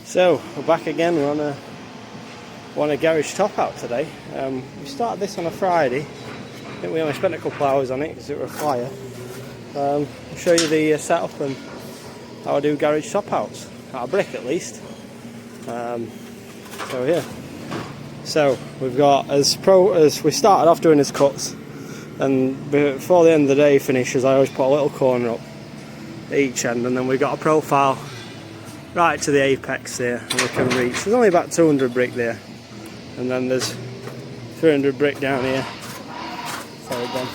So we're back again. We're on a garage top out today. We started this on a Friday. I think we only spent a couple of hours on it because it was a flyer. I'll show you the setup and how I do garage top outs. Out of brick at least. So we've got as we started off doing his cuts, and before the end of the day finishes, I always put a little corner up at each end, and then we've got a profile right to the apex there, and we can reach. There's only about 200 brick there, and then there's 300 brick down here. Sorry, Ben.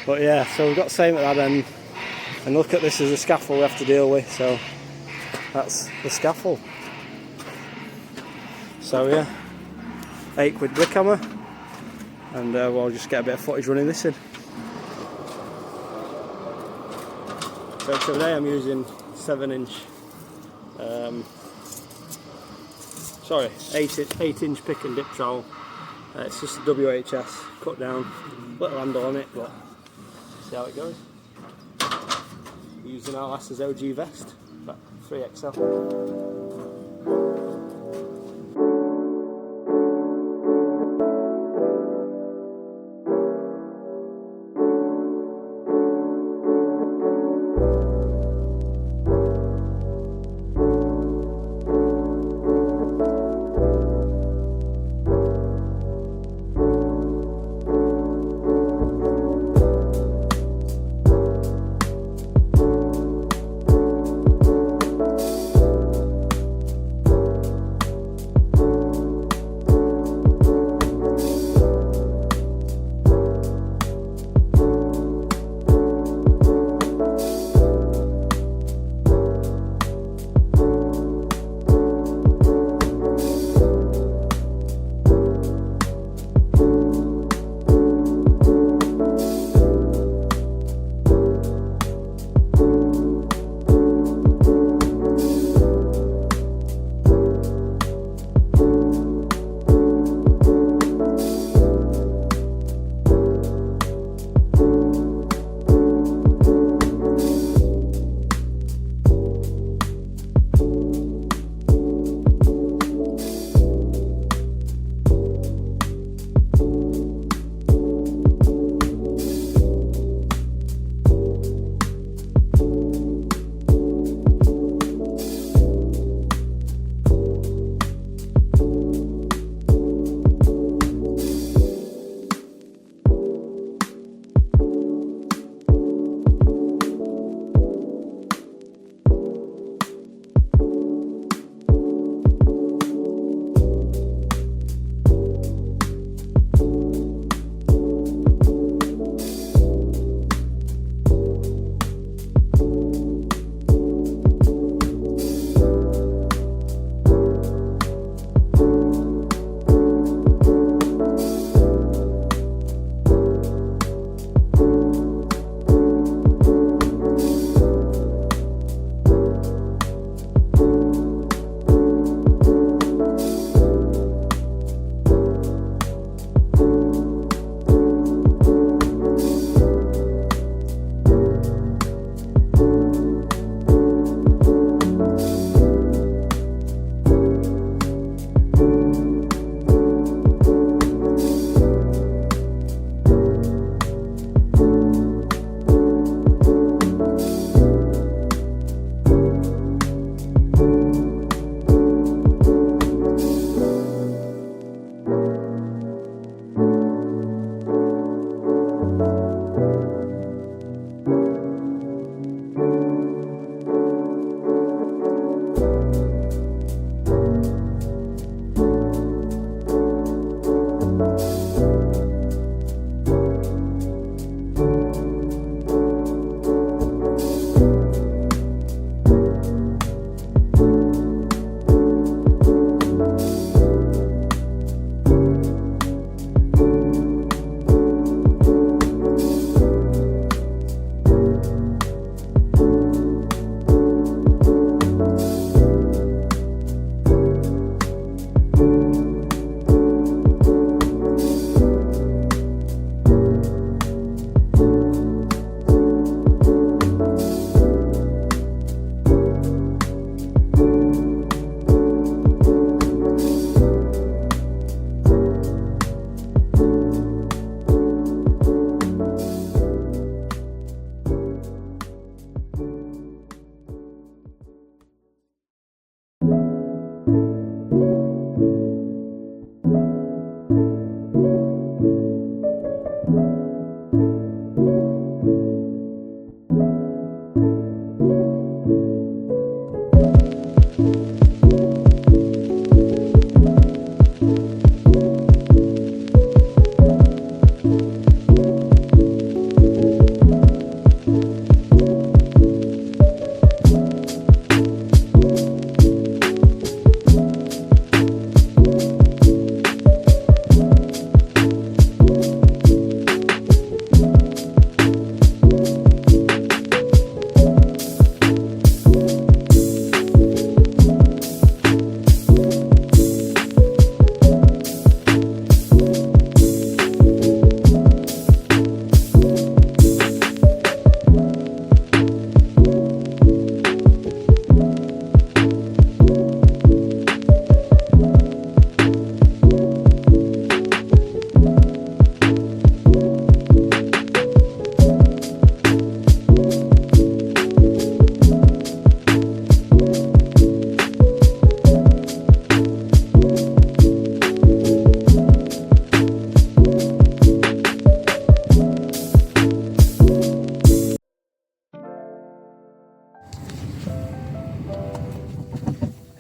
But yeah, so we've got the same at that end, and look at this as a scaffold we have to deal with. So that's the scaffold. So yeah, 8 quid brick hammer, and we'll just get a bit of footage running this in. So today I'm using 8-inch pick and dip trowel. It's just a WHS cut down, little handle on it, but see how it goes. Using our last OG vest, about 3XL.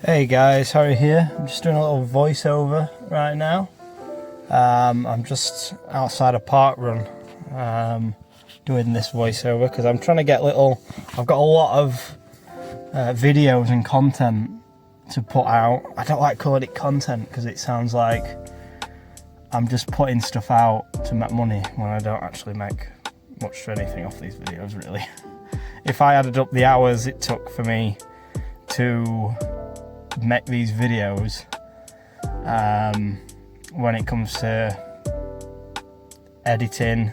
Hey guys, Harry here. I'm just doing a little voiceover right now. I'm just outside a park run doing this voiceover because I'm trying to get I've got a lot of videos and content to put out. I don't like calling it content because it sounds like I'm just putting stuff out to make money when I don't actually make much to anything off these videos really. If I added up the hours it took for me to make these videos, when it comes to editing,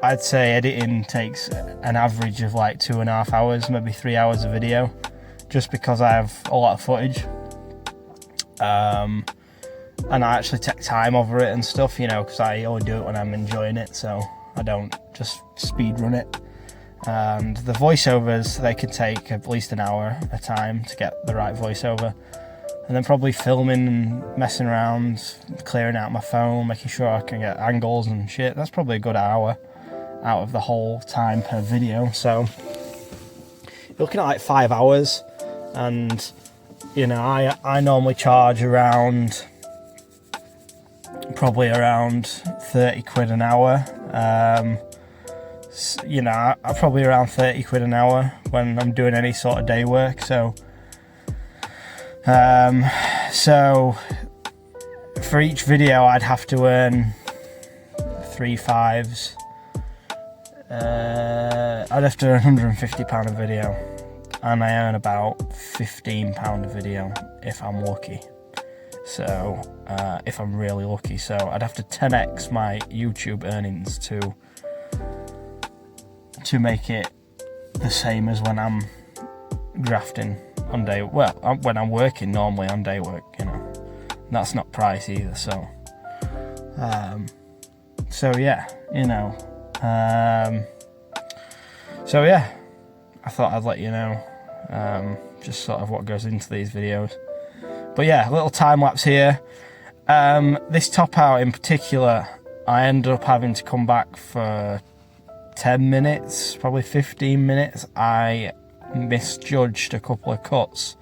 I'd say editing takes an average of like 2.5 hours, maybe 3 hours of video, just because I have a lot of footage, and I actually take time over it and stuff, you know, because I only do it when I'm enjoying it, so I don't just speed run it. And the voiceovers, they could take at least an hour a time to get the right voiceover, and then probably filming and messing around, clearing out my phone, making sure I can get angles and shit. That's probably a good hour out of the whole time per video. So you're looking at like 5 hours, and you know, I normally charge probably around 30 quid an hour. You know, I'm probably around 30 quid an hour when I'm doing any sort of day work. So for each video I'd have to earn 3 5s. I'd have to earn £150 a video, and I earn about £15 a video if I'm lucky. So if I'm really lucky, so I'd have to 10x my YouTube earnings to make it the same as when I'm grafting on day, well, when I'm working normally on day work, you know. That's not price either, so yeah, you know, so yeah, I thought I'd let you know just sort of what goes into these videos. But yeah, a little time lapse here. This top out in particular, I ended up having to come back for 10 minutes, probably 15 minutes. I misjudged a couple of cuts.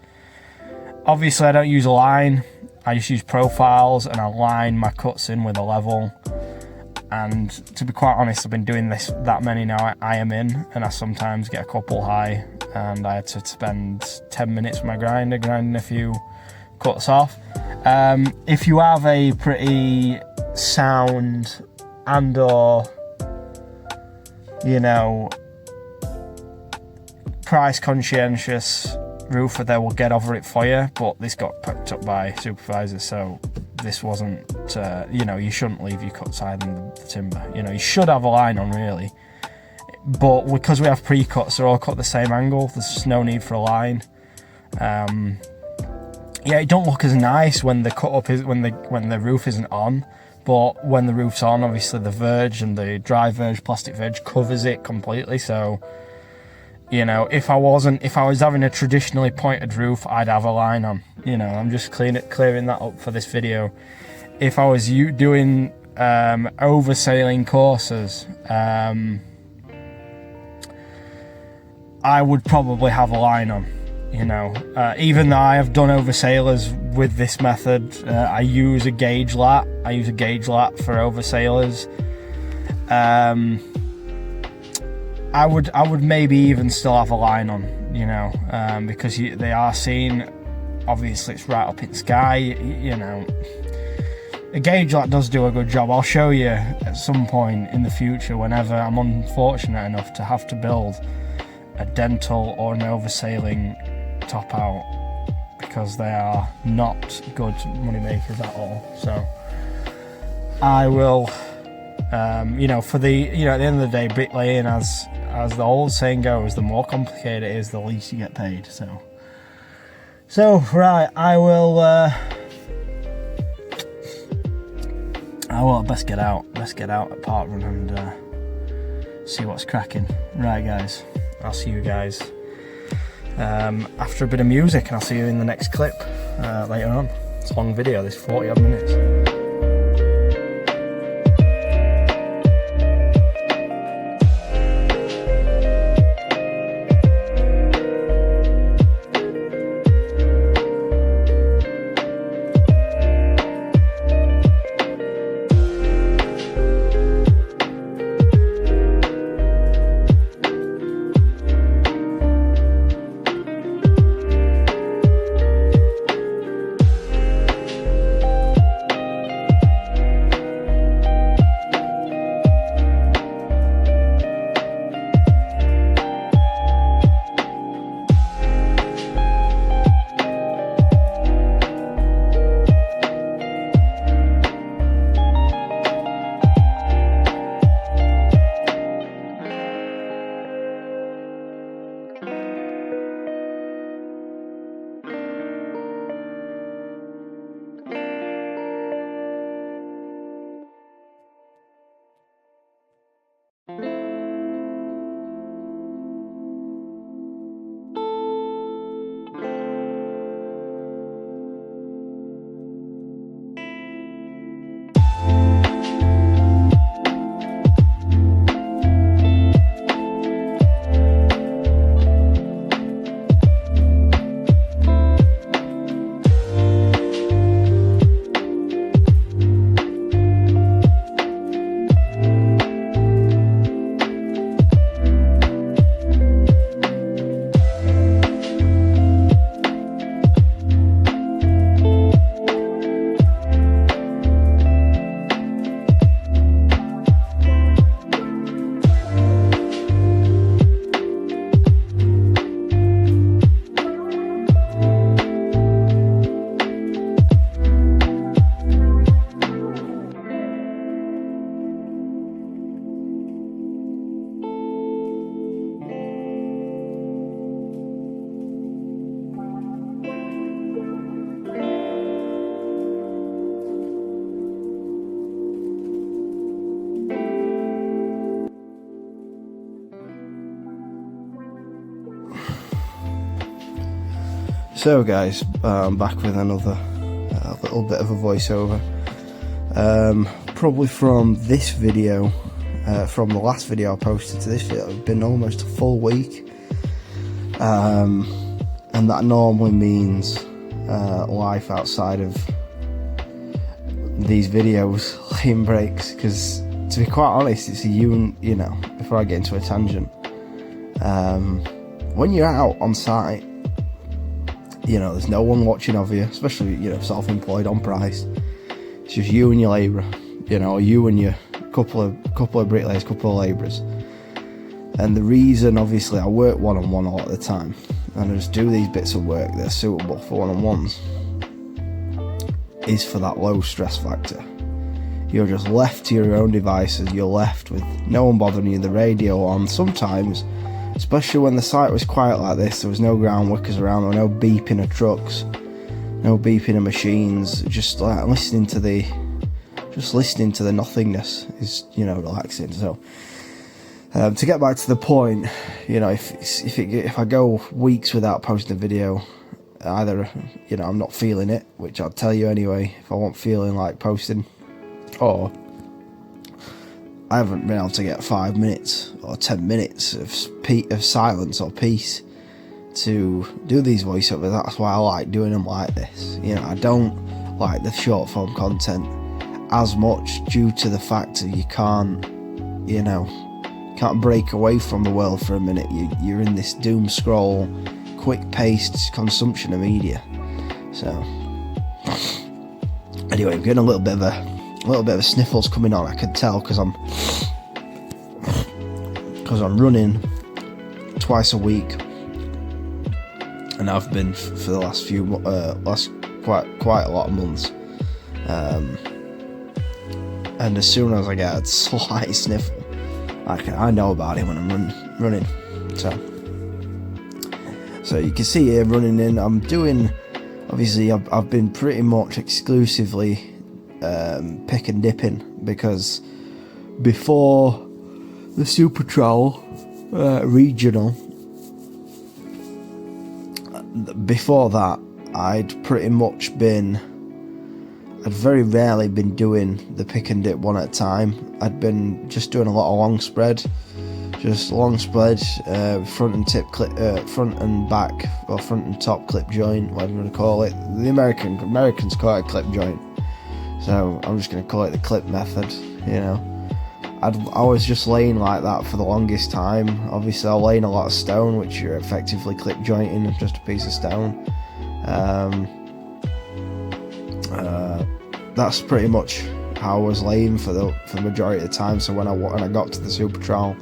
Obviously I don't use a line, I just use profiles, and I line my cuts in with a level. And to be quite honest, I've been doing this that many now. I am in, and I sometimes get a couple high, and I had to spend 10 minutes with my grinder grinding a few cuts off. If you have a pretty sound and or, you know, price conscientious roofer, they will get over it for you, but this got picked up by supervisors, so this wasn't, you know, you shouldn't leave your cuts higher than the timber. You know, you should have a line on really, but because we have pre-cuts, they're all cut the same angle, there's just no need for a line. Yeah, it don't look as nice when the cut up is when the roof isn't on, but when the roof's on, obviously the verge and the dry verge, plastic verge covers it completely. So, you know, if I was having a traditionally pointed roof, I'd have a line on. You know, I'm just clearing that up for this video. If I was doing oversailing courses, I would probably have a line on. you know. Even though I have done oversailers with this method, I use a gauge lat. I use a gauge lat for oversailers. I would maybe even still have a line on, you know, because they are seen. Obviously, it's right up in sky, you know. A gauge lat does do a good job. I'll show you at some point in the future, whenever I'm unfortunate enough to have to build a dental or an oversailing top out, because they are not good money makers at all. So I will, you know, for the, you know, at the end of the day, bricklaying, as the old saying goes, the more complicated it is, the least you get paid. So right, I will best get out at park run and see what's cracking. Right guys, I'll see you guys after a bit of music, and I'll see you in the next clip later on. It's a long video, this 40 odd minutes. So guys, I'm back with another little bit of a voiceover, probably from this video, from the last video I posted to this video. It's been almost a full week, and that normally means life outside of these videos, laying breaks, because to be quite honest, it's you know, before I get into a tangent, when you're out on site, you know, there's no one watching of you, especially, you know, self-employed on price. It's just you and your labourer, you know, you and your couple of bricklayers, couple of labourers. And the reason, obviously, I work one-on-one a lot of the time, and I just do these bits of work that are suitable for one-on-ones, is for that low stress factor. You're just left to your own devices, you're left with no one bothering you, the radio on. Sometimes, especially when the site was quiet like this, there was no ground workers around, there were no beeping of trucks, no beeping of machines, just like listening to the nothingness is, you know, relaxing. So to get back to the point, you know, if I go weeks without posting a video, either, you know, I'm not feeling it, which I'll tell you anyway if I wasn't feeling like posting, or I haven't been able to get 5 minutes or 10 minutes of silence or peace to do these voiceovers. That's why I like doing them like this. You know, I don't like the short form content as much due to the fact that you can't break away from the world for a minute. You're in this doom scroll, quick paced consumption of media. So anyway, I'm getting a little bit of a sniffles coming on. I can tell because I'm running twice a week, and I've been for the last quite a lot of months. And as soon as I get a slight sniffle, I know about it when I'm running. So you can see here running in. I'm doing. Obviously, I've been pretty much exclusively pick and dipping, because before the Super Trowel regional, before that, I'd very rarely been doing the pick and dip one at a time. I'd been just doing a lot of long spread, front and back, or front and top clip joint, whatever you want to call it. The Americans call it a clip joint, so I'm just going to call it the clip method. You know, I was just laying like that for the longest time. Obviously, I was laying a lot of stone, which you're effectively clip jointing just a piece of stone. That's pretty much how I was laying for the majority of the time. So when I got to the Super Trowel,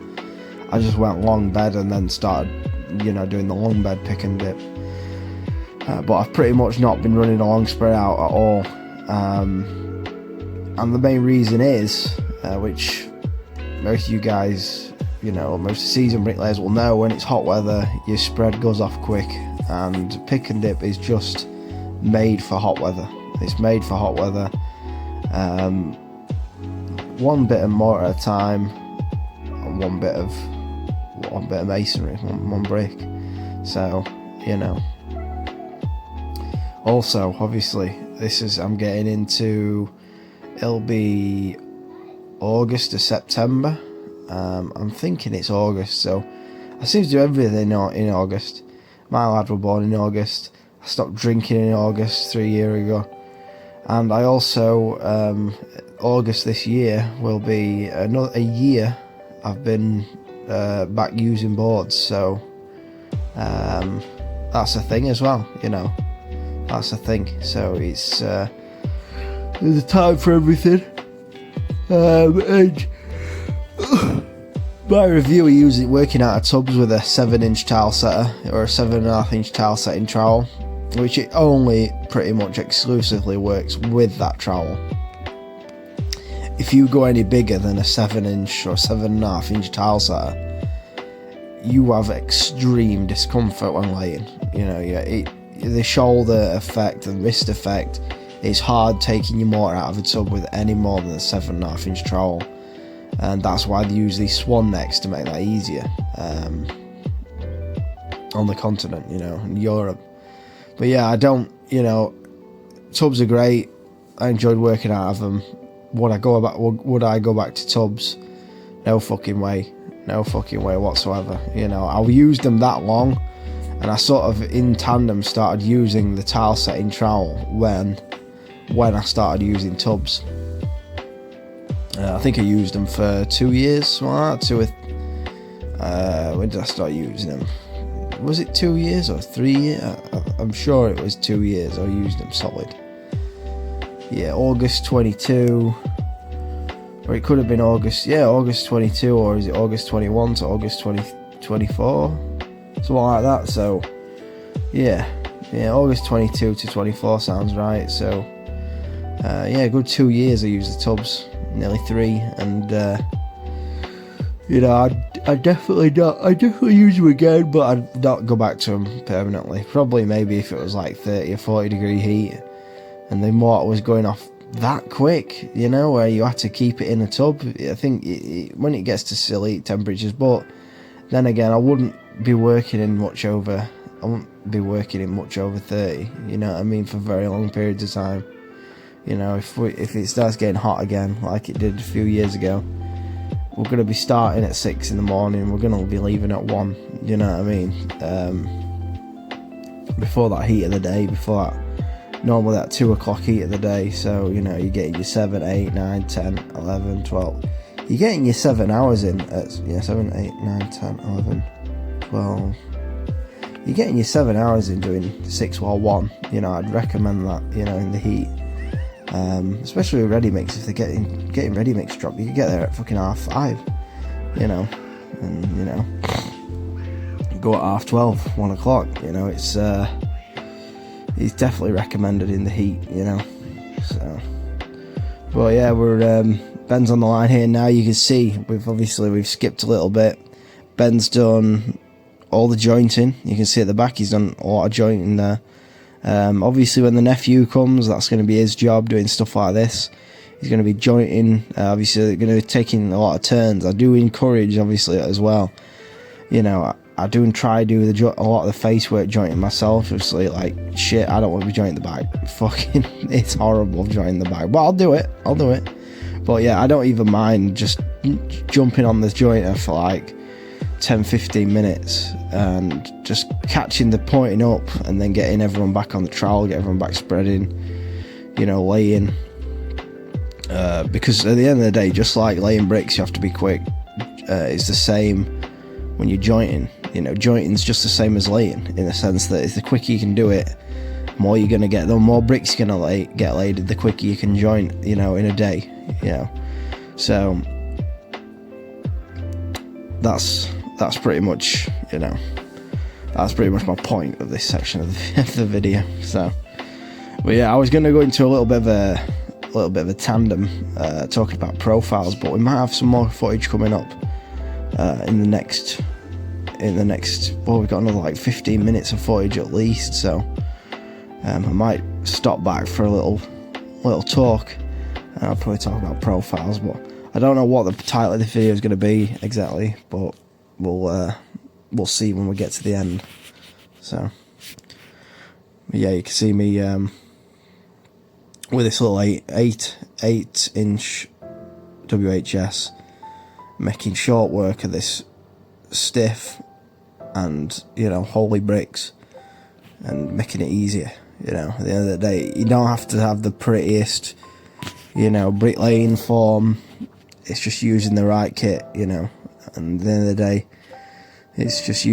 I just went long bed and then started, doing the long bed pick and dip. But I've pretty much not been running a long spread out at all. And the main reason is, which most of you guys, most seasoned bricklayers will know, when it's hot weather, your spread goes off quick, and pick and dip is just made for hot weather. It's made for hot weather. One bit of mortar at a time, and one bit of masonry, one brick. So, Also, obviously, I'm getting into. It'll be August or September. I'm thinking it's August, so I seem to do everything in August. My lad was born in August. I stopped drinking in August 3 years ago. And I also, August this year will be a year I've been back using boards, so that's a thing as well, that's a thing. So it's there's a time for everything. And my reviewer usually working out of tubs with a 7-inch tile setter or a 7.5-inch tile setting trowel, which it only pretty much exclusively works with that trowel. If you go any bigger than a 7-inch or 7.5-inch tile setter, you have extreme discomfort when laying. The shoulder effect and wrist effect, it's hard taking your mortar out of a tub with any more than a 7.5-inch trowel, and that's why they use these swan necks to make that easier on the continent, in Europe. But yeah, I don't, tubs are great. I enjoyed working out of them. Would I go back to tubs? No fucking way whatsoever. I've used them that long, and I sort of in tandem started using the tile setting trowel when I started using tubs. I think I used them for 2 years. When did I start using them? Was it 2 years or 3 years? I'm sure it was 2 years I used them solid. Yeah, August 22, or it could have been August 22, or is it August 21 to August 24, something like that. So yeah, August 22 to 24 sounds right. So a good 2 years I used the tubs, nearly 3, and I definitely use them again, but I'd not go back to them permanently. Probably maybe if it was like 30 or 40 degree heat and the mortar was going off that quick, where you had to keep it in a tub. I think when it gets to silly temperatures, but then again, I wouldn't be working in much over 30, for very long periods of time. If it starts getting hot again, like it did a few years ago, we're going to be starting at 6 in the morning, we're going to be leaving at 1, that heat of the day, before that, normally that 2 o'clock heat of the day. So, you know, you're getting your 7, 8, 9, 10, 11, 12. You're getting your 7 hours in at 7, 8, 9, 10, 11, 12. You're getting your 7 hours in doing 6 while 1. You know, I'd recommend that, you know, in the heat. Especially with ready mix. If they're getting ready mix drop, you can get there at fucking 5:30, you know, and you know, go at 12:30, 1 o'clock. You know, it's definitely recommended in the heat, you know. So, but yeah, we're Ben's on the line here now. You can see we've skipped a little bit. Ben's done all the jointing. You can see at the back he's done a lot of jointing there. Obviously when the nephew comes, that's going to be his job, doing stuff like this. He's going to be jointing. Obviously they're going to be taking a lot of turns. I do encourage, obviously, as well, you know, I do try to do a lot of the face work jointing myself. Obviously, like, shit, I don't want to be jointing the bag. Fucking, it's horrible jointing the bag, but I'll do it. But yeah, I don't even mind just jumping on the jointer for like 10-15 minutes and just catching the pointing up, and then getting everyone back on the trowel, get everyone back spreading, you know, laying, because at the end of the day, just like laying bricks, you have to be quick. It's the same when you're jointing. You know, jointing's just the same as laying, in the sense that if the quicker you can do it, the more you're gonna get, the more bricks you're gonna get laid, the quicker you can joint, you know, in a day, you know. So that's pretty much, you know, that's pretty much my point of this section of the video. So, but yeah, I was going to go into a little bit of a tandem, talking about profiles, but we might have some more footage coming up in the next. Well, we've got another like 15 minutes of footage at least, so I might stop back for a little talk, and I'll probably talk about profiles, but I don't know what the title of the video is going to be exactly, but we'll see when we get to the end. So yeah, you can see me with this little 8-inch WHS, making short work of this stiff and, you know, holy bricks, and making it easier. You know, at the end of the day, you don't have to have the prettiest, you know, bricklaying form. It's just using the right kit, you know, and at the end of the day, it's just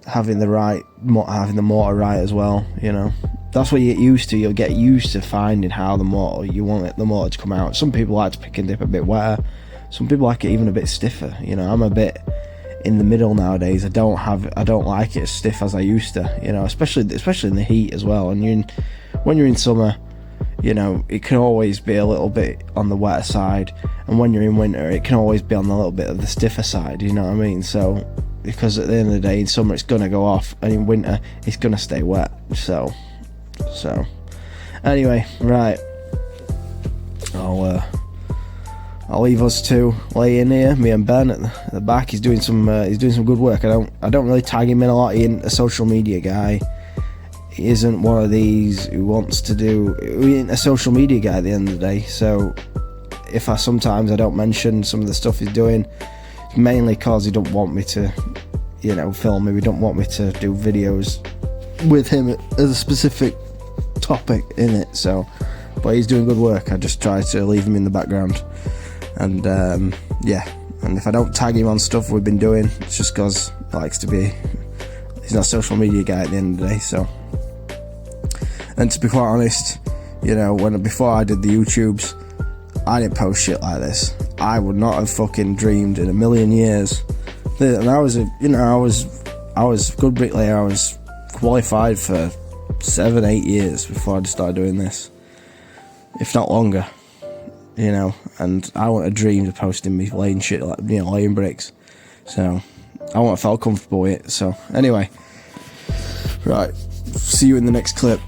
having the mortar right as well, you know. That's what you get used to. You'll get used to finding how you want the mortar to come out. Some people like to pick and dip a bit wetter. Some people like it even a bit stiffer. You know, I'm a bit in the middle nowadays. I don't like it as stiff as I used to, you know, especially in the heat as well. And when you're in summer, you know, it can always be a little bit on the wetter side, and when you're in winter, it can always be on a little bit of the stiffer side, you know what I mean? So, because at the end of the day, in summer it's gonna go off, and in winter it's gonna stay wet. So anyway, right, I'll leave us two lay in here, me and Ben at the back. He's doing some good work. I don't really tag him in a lot. He ain't a social media guy. He isn't one of these who ain't a social media guy at the end of the day. So if sometimes I don't mention some of the stuff he's doing, it's mainly because he don't want me to, you know, film me. We don't want me to do videos with him as a specific topic in it. So, but he's doing good work. I just try to leave him in the background. And yeah, and if I don't tag him on stuff we've been doing, it's just because he's not a social media guy at the end of the day. So, and to be quite honest, you know, before I did the YouTubes, I didn't post shit like this. I would not have fucking dreamed in a million years. And I was a good bricklayer. I was qualified for 7-8 years before I started doing this, if not longer. You know, and I wouldn't have dreamed of posting me laying shit, like, you know, laying bricks. So I wouldn't have felt comfortable with it. So anyway, right, see you in the next clip.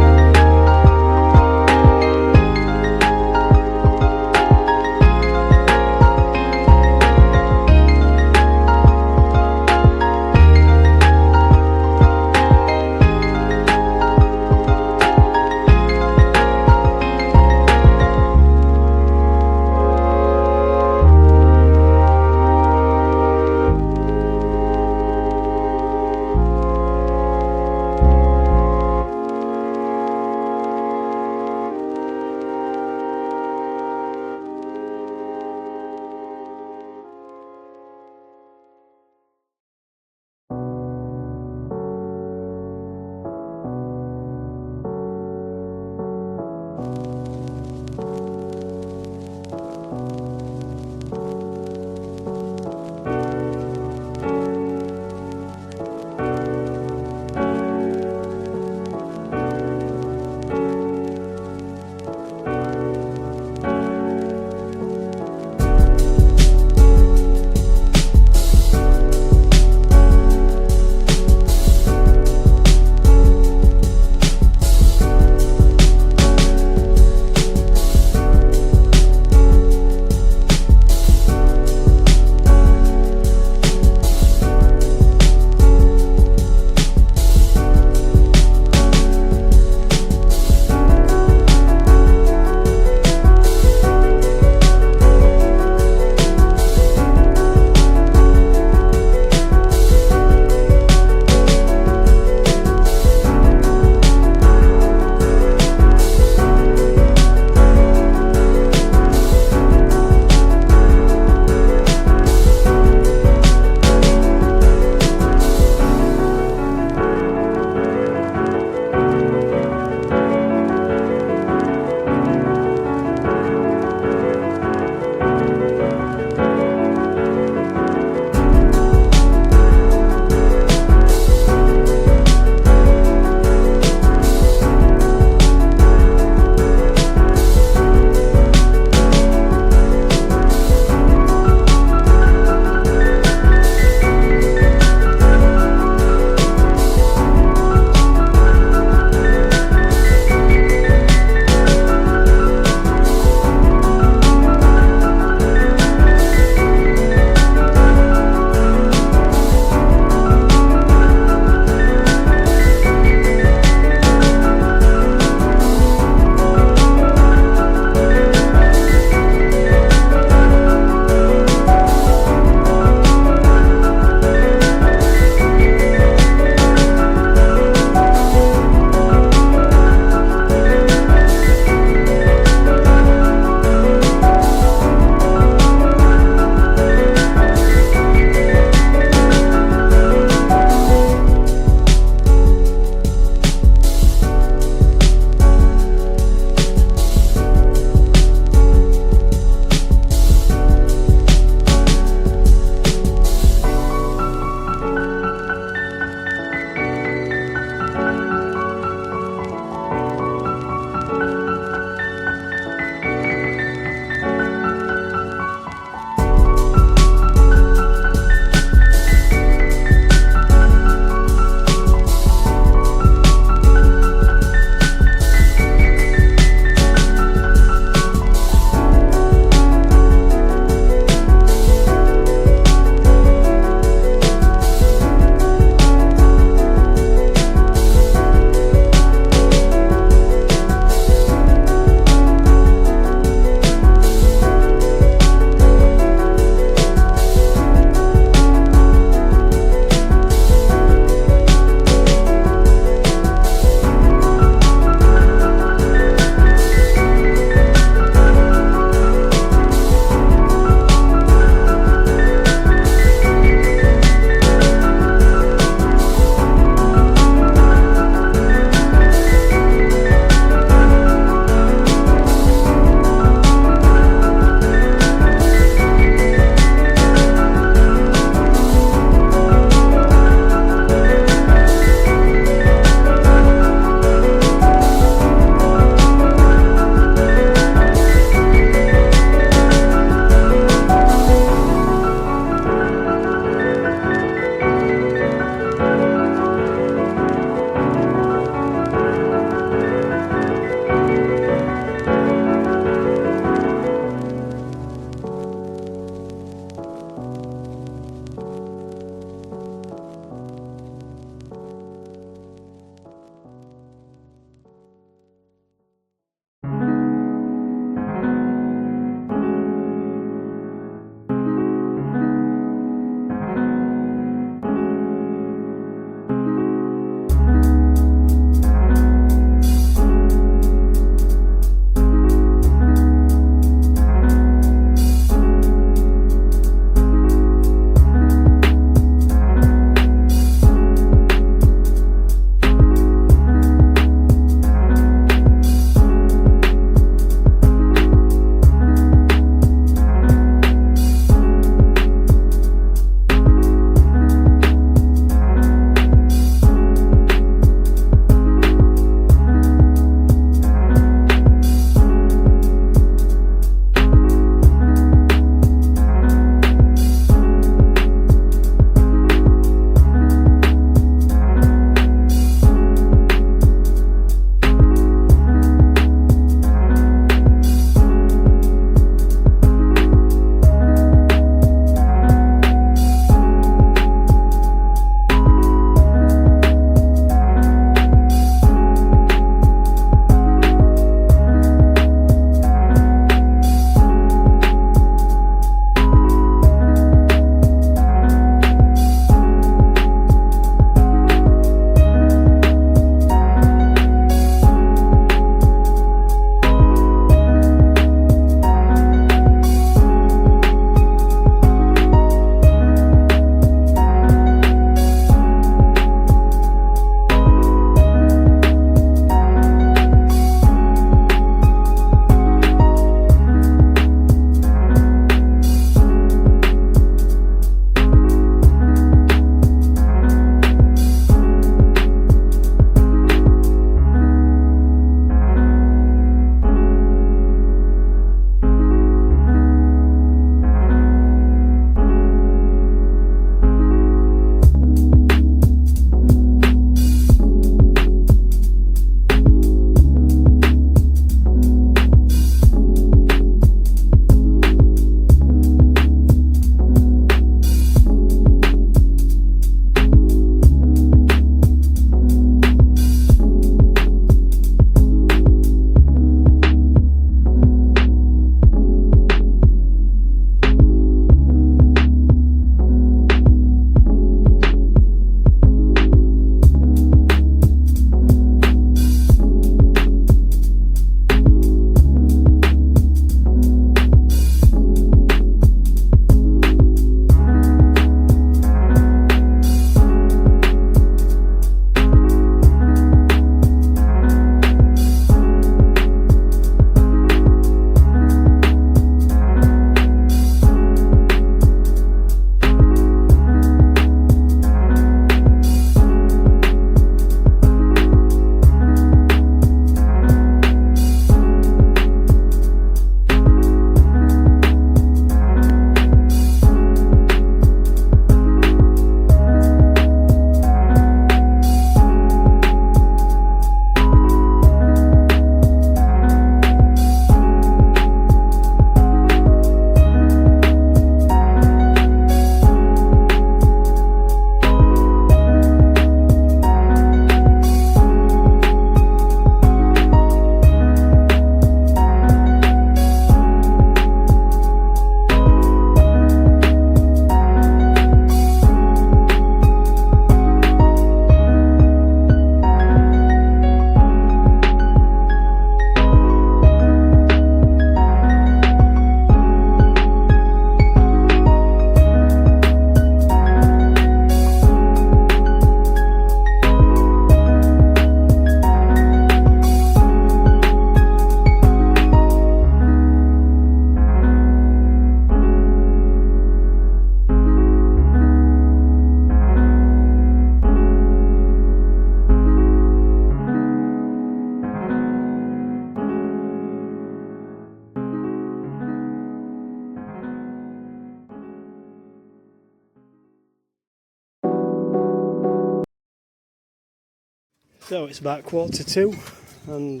So it's about 1:45, and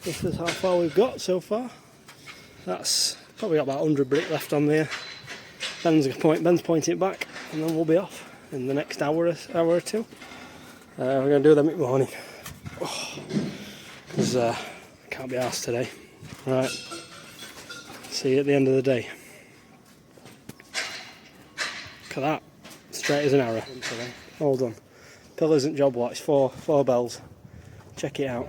this is how far we've got so far. That's probably got about 100 brick left on there. Ben's pointing it back, and then we'll be off in the next hour or two. We're going to do them in the morning, because I can't be arsed today. Right, see you at the end of the day. Look at that, straight as an arrow. All done. Pillars and job lot, it's four bells. Check it out.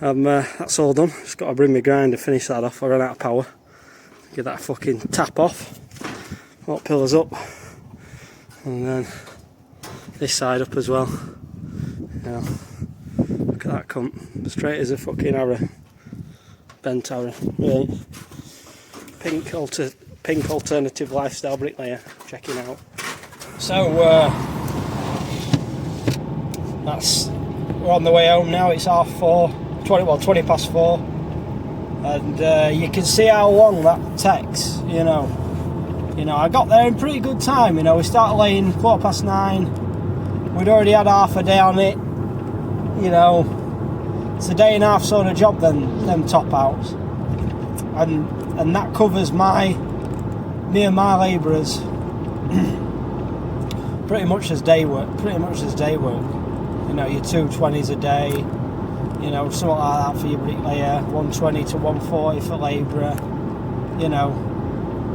That's all done. Just got to bring my grinder, finish that off. I ran out of power. Get that fucking tap off. All pillars up, and then this side up as well. Now, look at that cunt, straight as a fucking arrow. Bent arrow. Right. Pink alternative lifestyle bricklayer. Checking out. So we're on the way home now. It's 20 past 4, and you can see how long that takes. You know, I got there in pretty good time. We started laying 9:15. We'd already had half a day on it. It's a day and a half sort of job, them top outs, and that covers me and my labourers pretty much as day work. Your 220s a day, something like that for your bricklayer, 120 to 140 for labourer,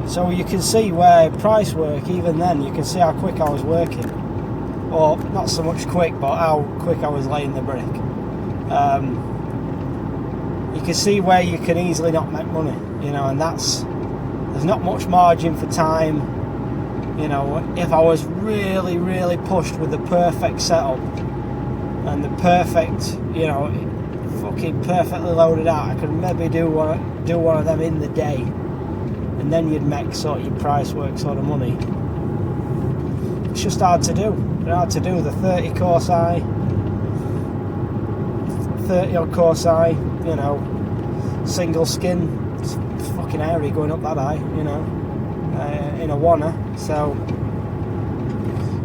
So you can see where price work, even then, you can see how quick I was working. Or not so much quick, but how quick I was laying the brick. You can see where you can easily not make money, and there's not much margin for time. If I was really, really pushed with the perfect setup and the perfect, fucking perfectly loaded out, I could maybe do one of them in the day, and then you'd make sort of your price work sort of money. It's just hard to do. It's hard to do the 30 course eye, 30 odd course eye, single skin. It's fucking hairy going up that eye, in a wanna. So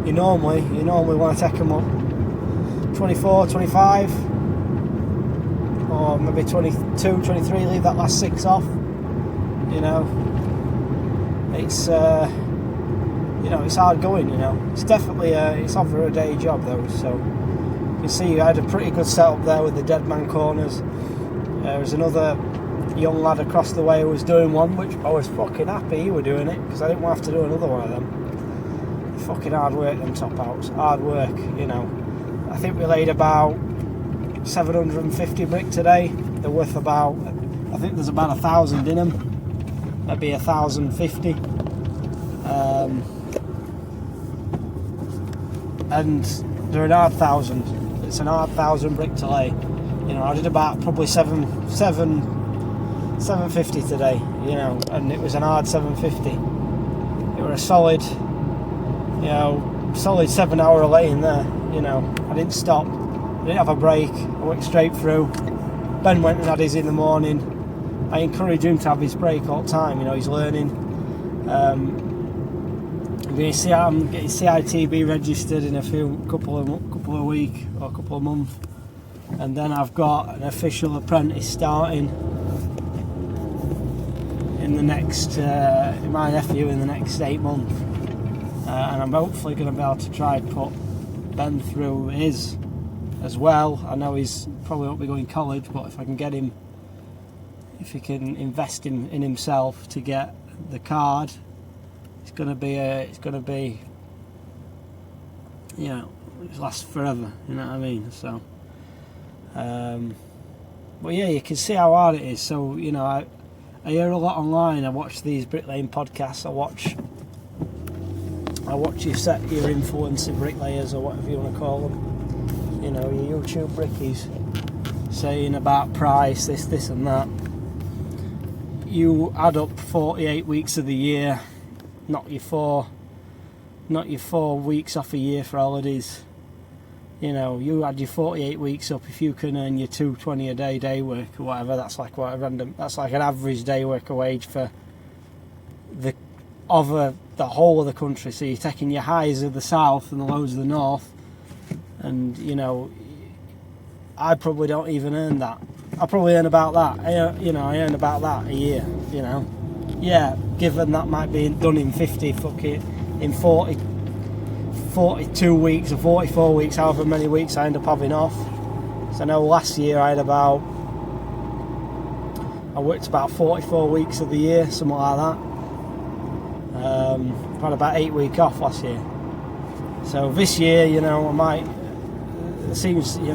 you normally want to take them up 24, 25, or maybe 22, 23, leave that last 6 off. It's it's hard going. It's definitely it's over a day job though. So you can see I had a pretty good setup there with the dead man corners. There's another young lad across the way who was doing one, which I was fucking happy he were doing it, because I didn't want to have to do another one of them. Fucking hard work, them top outs. Hard work, I think we laid about 750 brick today. They're worth about, I think there's about 1,000 in them. Maybe 1,050. And they're an hard 1,000. It's an hard 1,000 brick to lay. I did about probably 750 today, and it was an hard 750. It was a solid 7-hour laying there. I didn't stop. I didn't have a break. I went straight through. Ben went and had his in the morning. I encourage him to have his break all the time. He's learning. I'm going to get his CITB registered in a couple of weeks or a couple of months, and then I've got an official apprentice starting in the next my nephew in the next 8 months, and I'm hopefully going to be able to try and put Ben through his as well. I know he's probably won't be going to college, but if I can get him, if he can invest in himself to get the card, it's going to be it lasts forever, you know what I mean? So but yeah, you can see how hard it is. So I hear a lot online. I watch these Bricklaying podcasts. I watch your influencer bricklayers, or whatever you want to call them, your YouTube brickies, saying about price, this and that. You add up 48 weeks of the year, not your 4 weeks off a year for holidays. You add your 48 weeks up. If you can earn your 220 a day work or whatever, that's like that's like an average day worker wage for the whole of the country. So you're taking your highs of the south and the lows of the north, and I probably don't even earn that. I probably earn about that. I earn about that a year. Yeah, given that might be done in 42 weeks or 44 weeks, however many weeks I end up having off. So I know last year I worked about 44 weeks of the year, something like that. I had about 8 weeks off last year. So this year, I might. It seems, the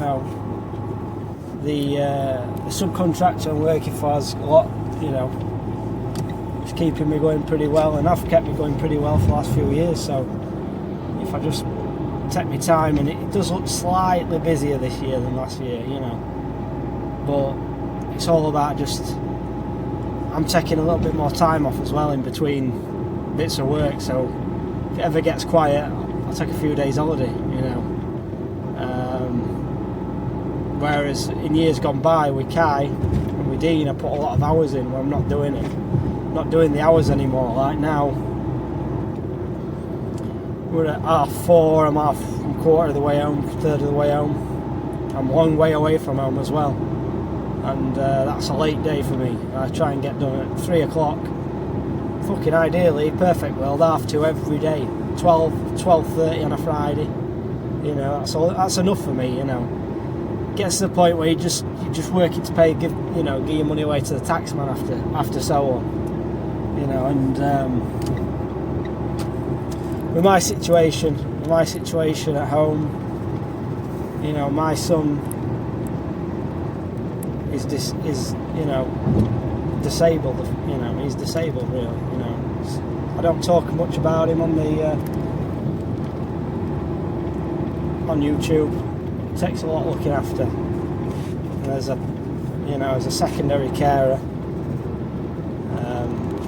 subcontractor I'm working for has a lot, it's keeping me going pretty well, and I've kept me going pretty well for the last few years. So if I just take my time, and it does look slightly busier this year than last year, but it's all about just. I'm taking a little bit more time off as well in between bits of work, so if it ever gets quiet, I'll take a few days holiday, whereas in years gone by with Kai and with Dean, I put a lot of hours in where I'm not doing the hours anymore. Like now we're at 4:30, I'm quarter of the way home, third of the way home. I'm a long way away from home as well, and that's a late day for me. I try and get done at 3 o'clock. Fucking ideally, perfect world, 2:30 every day, 12:30 on a Friday. That's enough for me. Gets to the point where you're just working to pay, give your money away to the taxman after so on. And with my situation at home, my son is disabled. He's disabled really. I don't talk much about him on YouTube. It takes a lot looking after. And as a secondary carer,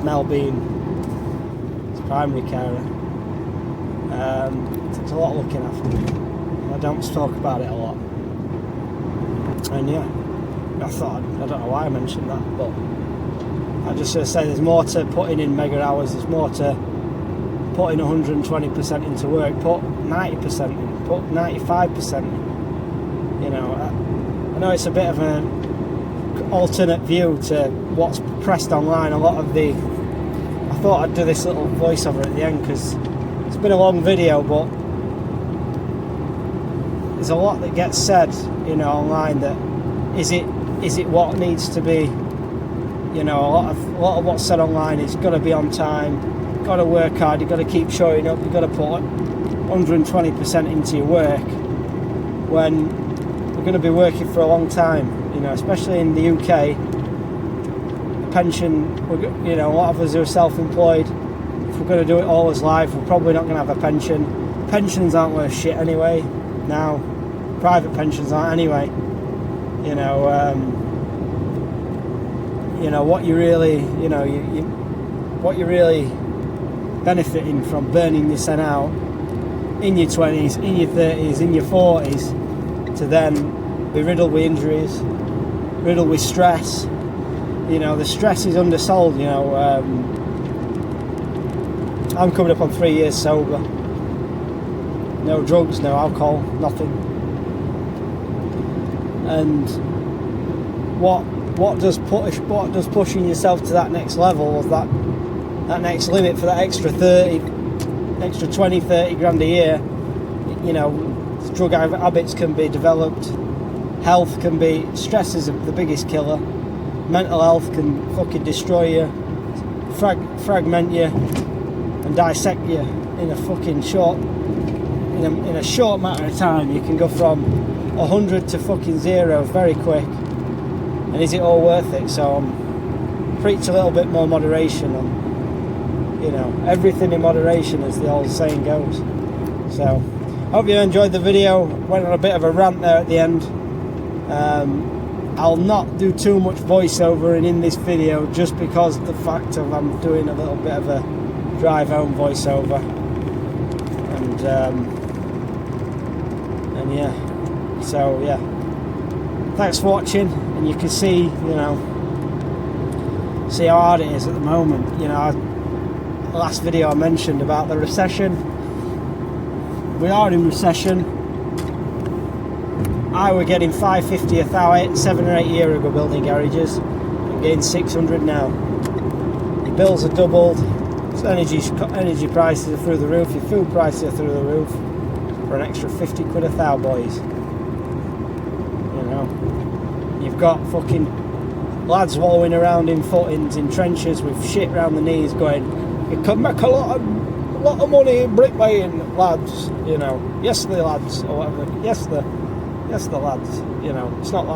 Mel being his primary carer, it takes a lot looking after. I don't talk about it a lot. And yeah, I don't know why I mentioned that, but I just say there's more to putting in mega hours, there's more to putting 120% into work, put 90% in, put 95% in. I know it's a bit of an alternate view to what's pressed online. I thought I'd do this little voiceover at the end because it's been a long video, but there's a lot that gets said, online. That is it what needs to be. A lot of what's said online is got to be on time, got to work hard, you've got to keep showing up, you've got to put 120% into your work when we're going to be working for a long time. Especially in the UK, pension. A lot of us are self-employed. If we're going to do it all as life, we're probably not going to have a pension. Pensions aren't worth shit anyway. Now, private pensions aren't anyway. What you're really benefiting from burning your sen out in your 20s, in your 30s, in your 40s, to then be riddled with injuries, riddled with stress. The stress is undersold. I'm coming up on 3 years sober. No drugs, no alcohol, nothing. And what does pushing yourself to that next level, of that next limit for that extra 20, 30 grand a year, drug habits can be developed, health can be, stress is the biggest killer, mental health can fucking destroy you, fragment you and dissect you in a fucking short matter of time. You can go from 100 to fucking 0 very quick. And is it all worth it? So preach a little bit more moderation on, everything in moderation, as the old saying goes. So hope you enjoyed the video. Went on a bit of a rant there at the end. I'll not do too much voiceover in this video, just because of the fact of I'm doing a little bit of a drive home voiceover. And yeah, so yeah, thanks for watching. And you can see, see how hard it is at the moment. The last video I mentioned about the recession. We are in recession. I were getting 550 a thou 7 or 8 years ago building garages. I'm getting 600 now. Your bills are doubled. Energy prices are through the roof. Your food prices are through the roof. For an extra 50 quid a thou, boys. You know, you've got fucking lads wallowing around in footings in trenches with shit round the knees, going, "You can make a lot of money in bricklaying, lads." You know, yes, the lads, or whatever. Yes, the lads. You know, it's not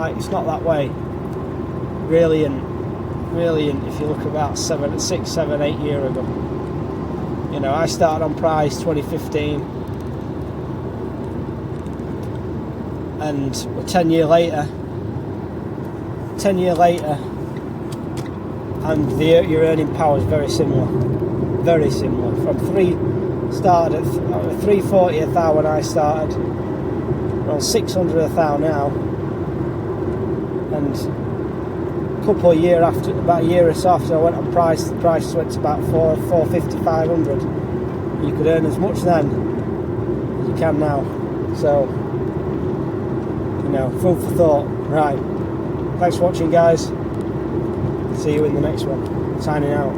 that way. Really, and if you look about 6, 7, 8 years ago. You know, I started on price 2015, and we're 10 years later, and your earning power is very similar. From started at 340 a thou when I started, we're on 600 a thou now, and couple of years after, about a year or so after I went on price, the price went to about 450, 500. You could earn as much then as you can now. So, you know, food for thought. Right. Thanks for watching, guys. See you in the next one. Signing out.